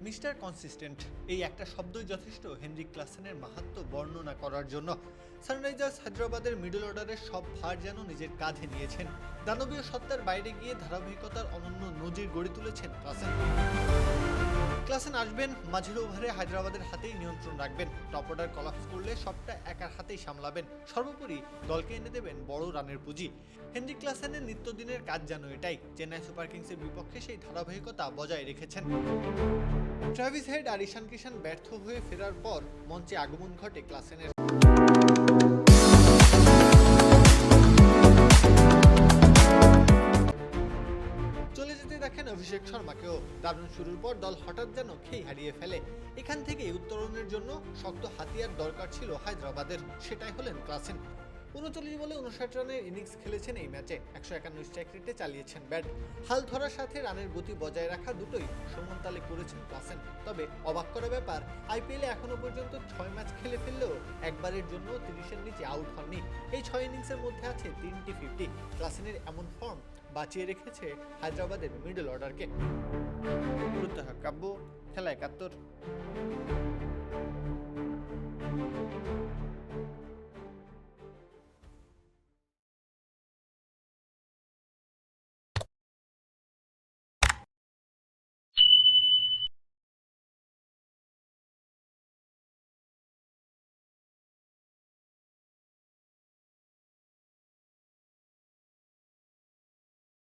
Mister consistent এই একটা শব্দই যথেষ্ট হেনরিক ক্লাসেনের মাহাত্ম্য বর্ণনা করার জন্য। সানরাইজার্স হায়দ্রাবাদের মিডল অর্ডারের সব ভার যেন নিজের কাঁধে নিয়েছেন। দানবীয় সত্তার বাইরে গিয়ে ধারাবাহিকতার অনন্য নজির গড়ে তুলেছেন ক্লাসেন আসবেন, মাঝের ওভারে হায়দ্রাবাদের হাতেই নিয়ন্ত্রণ রাখবেন, টপ অর্ডার কলাপস করলে সবটা একার হাতেই সামলাবেন, সর্বোপরি দলকে এনে দেবেন বড় রানের পুঁজি। হেনরিক ক্লাসেনের নিত্যদিনের কাজ যেন এটাই। চেন্নাই সুপার কিংসের বিপক্ষে সেই ধারাবাহিকতা বজায় রেখেছেন। ট্রাভিস হেড আর ঈশান কিষান ব্যর্থ হয়ে ফেরার পর মঞ্চে আগমন ঘটে ক্লাসেনের। চলে যেতে দেখেন অভিষেক শর্মাকেও। দারুণ শুরুর পর দল হঠাৎ যেন খেই হারিয়ে ফেলে। এখান থেকে উত্তরণের জন্য শক্ত হাতিয়ার দরকার ছিল হায়দ্রাবাদের, সেটাই হলেন ক্লাসেন। ৩৯ বলে ৫৯ রানের ইনিংস খেলেছেন এই ম্যাচে, ১৫১ স্ট্রাইক রেটে চালিয়েছেন ব্যাট। হাল ধরার সাথে রানের গতি বজায় রাখা দুটোই সমানতালে করেছেন ক্লাসেন। তবে অবাক করা ব্যাপার, আইপিএলে এখনো পর্যন্ত ৬ ম্যাচ খেলে ফেললেও একবারের জন্য ৩০-এর নিচে আউট হননি। এই ৬ ইনিংসের মধ্যে আছে ৩টি 50। ক্লাসেনের এমন ফর্ম বাঁচিয়ে রেখেছে হায়দ্রাবাদের মিডল অর্ডারকে। কাব্য, খেলা ৭১।